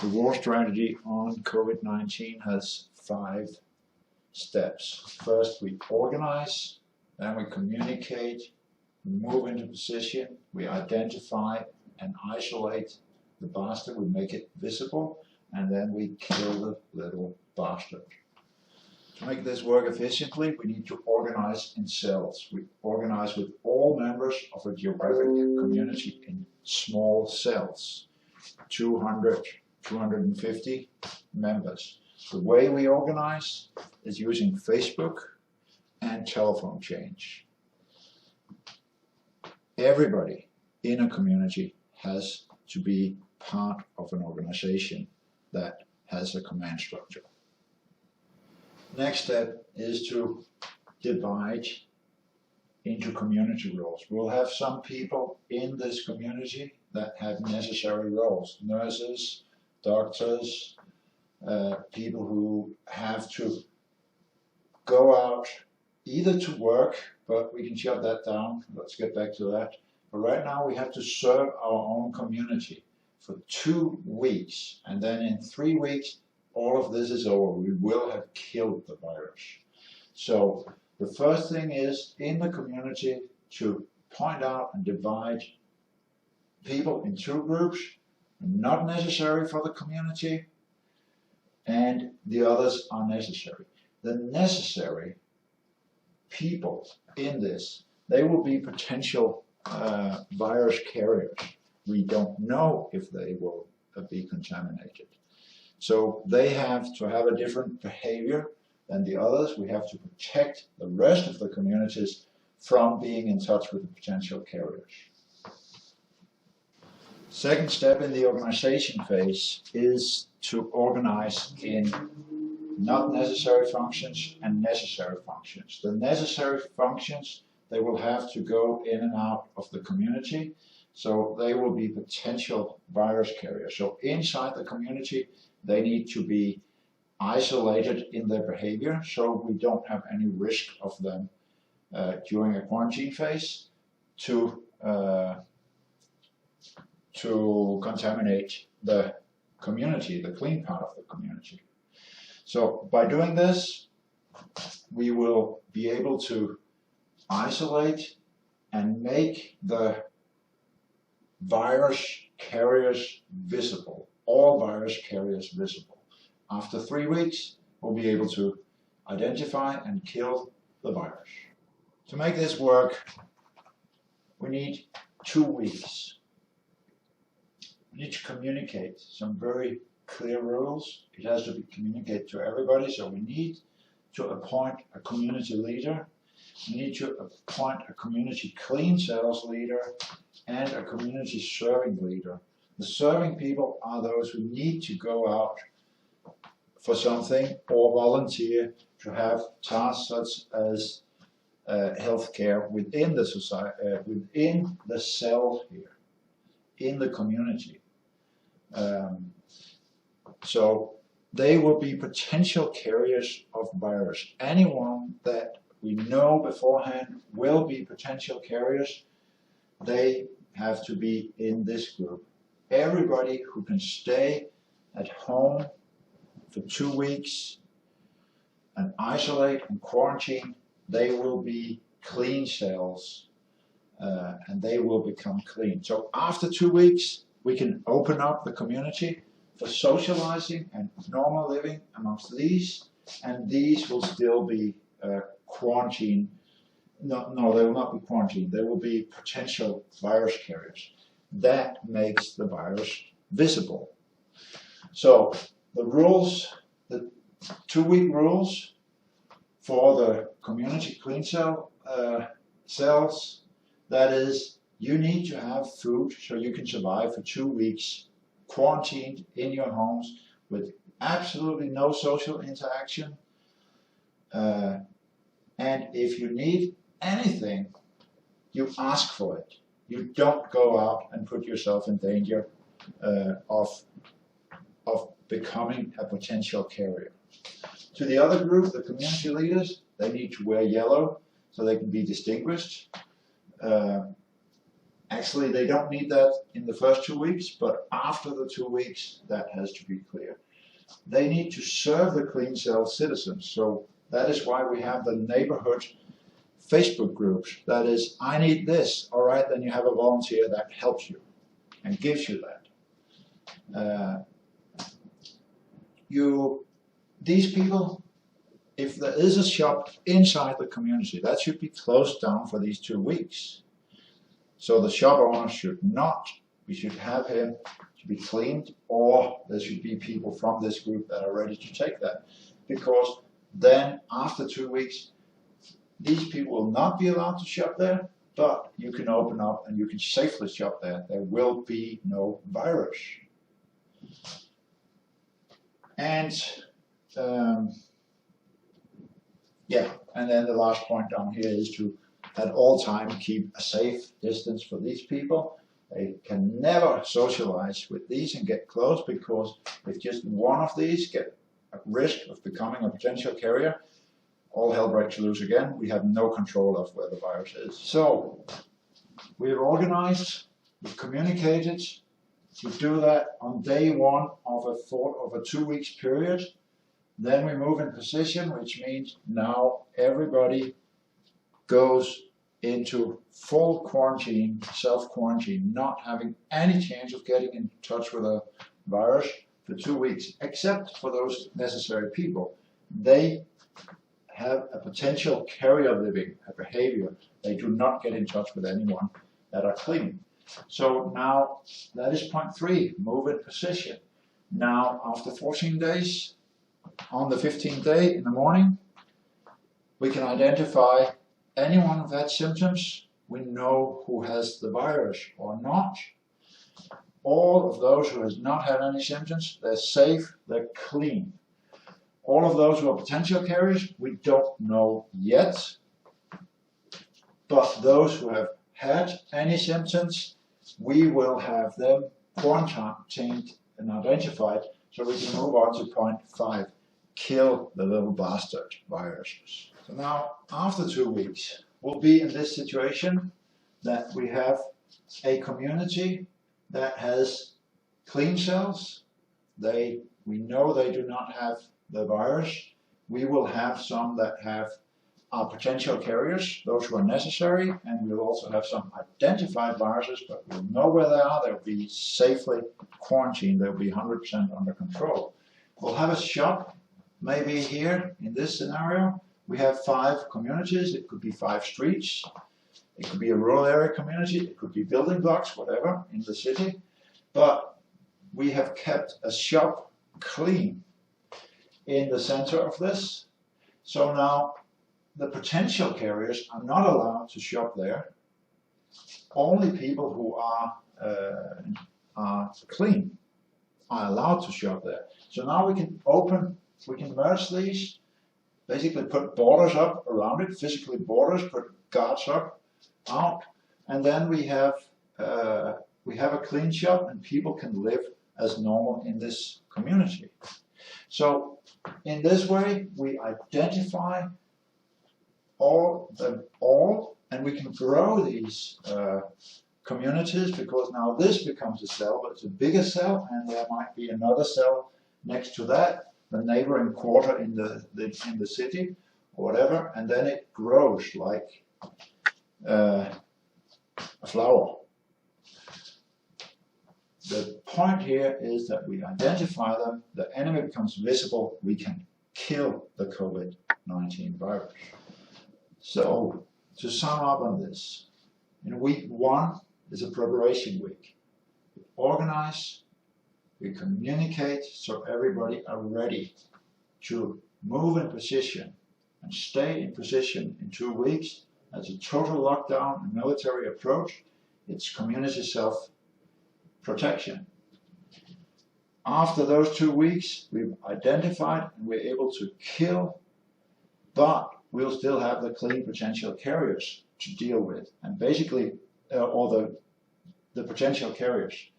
The war strategy on COVID-19 has 5 steps. First, we organize, then we communicate, we move into position, we identify and isolate the bastard, we make it visible, and then we kill the little bastard. To make this work efficiently, we need to organize in cells. We organize with all members of a geographic community in small cells, 200, 250 members. The way we organize is using Facebook and telephone change. Everybody in a community has to be part of an organization that has a command structure. Next step is to divide into community roles. We'll have some people in this community that have necessary roles: nurses, doctors, people who have to go out either to work, but we can shut that down, let's get back to that. But right now we have to serve our own community for 2 weeks, and then in 3 weeks all of this is over. We will have killed the virus. So the first thing is in the community to point out and divide people in 2 groups, not necessary for the community, and the others are necessary. The necessary people in this, they will be potential virus carriers. We don't know if they will be contaminated. So they have to have a different behavior than the others. We have to protect the rest of the communities from being in touch with the potential carriers. Second step in the organization phase is to organize in not necessary functions and necessary functions. The necessary functions, they will have to go in and out of the community, so they will be potential virus carriers. So inside the community, they need to be isolated in their behavior, so we don't have any risk of them during a quarantine phase to contaminate the community, the clean part of the community. So by doing this, we will be able to isolate and make the virus carriers visible, all virus carriers visible. After 3 weeks, we'll be able to identify and kill the virus. To make this work, we need 2 weeks. We need to communicate some very clear rules. It has to be communicated to everybody, so we need to appoint a community leader. We need to appoint a community clean cells leader and a community serving leader. The serving people are those who need to go out for something or volunteer to have tasks such as healthcare within the society, within the cell here, in the community. So they will be potential carriers of virus. Anyone that we know beforehand will be potential carriers, they have to be in this group. Everybody who can stay at home for 2 weeks and isolate and quarantine, they will be clean cells and they will become clean. So after 2 weeks, we can open up the community for socializing and normal living amongst these, and these will still be quarantined. No, they will not be quarantined. They will be potential virus carriers. That makes the virus visible. So the rules, the 2-week rules for the community clean cell cells, that is, you need to have food so you can survive for 2 weeks, quarantined in your homes with absolutely no social interaction. And if you need anything, you ask for it. You don't go out and put yourself in danger of becoming a potential carrier. To the other group, the community leaders, they need to wear yellow so they can be distinguished. Actually, they don't need that in the first 2 weeks, but after the 2 weeks, that has to be clear. They need to serve the clean cell citizens. So that is why we have the neighborhood Facebook groups. That is, I need this. All right, then you have a volunteer that helps you and gives you that. These people, if there is a shop inside the community, that should be closed down for these 2 weeks. So the shop owner should not, we should have him to be cleaned, or there should be people from this group that are ready to take that. Because then after 2 weeks, these people will not be allowed to shop there, but you can open up and you can safely shop there. There will be no virus. And and then the last point down here is to at all times keep a safe distance for these people. They can never socialize with these and get close, because if just one of these get at risk of becoming a potential carrier, all hell breaks loose again. We have no control of where the virus is. So we've organized, we've communicated to do that on day 1 of a 2 weeks period. Then we move in position, which means now everybody goes into full quarantine, self-quarantine, not having any chance of getting in touch with a virus for 2 weeks, except for those necessary people. They have a potential carrier living, a behavior. They do not get in touch with anyone that are clean. So now that is point 3, move in position. Now after 14 days, on the 15th day in the morning, we can identify anyone who had symptoms. We know who has the virus or not. All of those who has not had any symptoms, they're safe, they're clean. All of those who are potential carriers, we don't know yet. But those who have had any symptoms, we will have them quarantined and identified, so we can move on to point 5. Kill the little bastard viruses. So now, after 2 weeks, we'll be in this situation that we have a community that has clean cells. We know they do not have the virus. We will have some that are potential carriers, those who are necessary, and we'll also have some identified viruses, but we'll know where they are. They'll be safely quarantined. They'll be 100% under control. We'll have a shop. Maybe here, in this scenario, we have 5 communities. It could be 5 streets. It could be a rural area community. It could be building blocks, whatever, in the city. But we have kept a shop clean in the center of this. So now the potential carriers are not allowed to shop there. Only people who are clean are allowed to shop there. So now we can merge these, basically put borders up around it, physically borders, put guards up, out, and then we have a clean shop and people can live as normal in this community. So in this way, we identify all, and we can grow these communities, because now this becomes a cell, but it's a bigger cell, and there might be another cell next to that, the neighboring quarter in the city, or whatever, and then it grows like a flower. The point here is that we identify them, the enemy becomes visible, we can kill the COVID-19 virus. So, to sum up on this, in week 1 is a preparation week. We organize, we communicate, so everybody are ready to move in position and stay in position in 2 weeks. That's a total lockdown and military approach. It's community self-protection. After those 2 weeks, we've identified and we're able to kill, but we'll still have the clean potential carriers to deal with, and basically, or the potential carriers.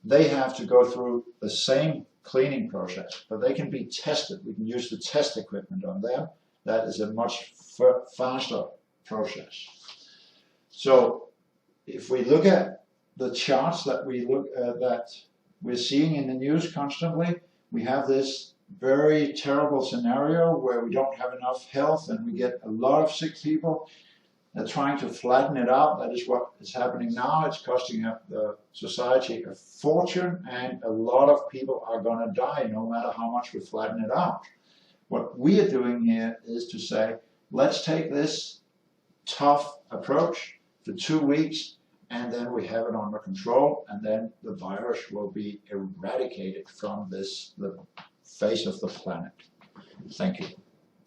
They have to go through the same cleaning process, but they can be tested. We can use the test equipment on them. That is a much faster process. So if we look at the charts that we're seeing in the news constantly, we have this very terrible scenario where we don't have enough health and we get a lot of sick people. They're trying to flatten it out. That is what is happening now. It's costing the society a fortune, and a lot of people are going to die no matter how much we flatten it out. What we are doing here is to say, let's take this tough approach for 2 weeks, and then we have it under control, and then the virus will be eradicated from the face of the planet. Thank you.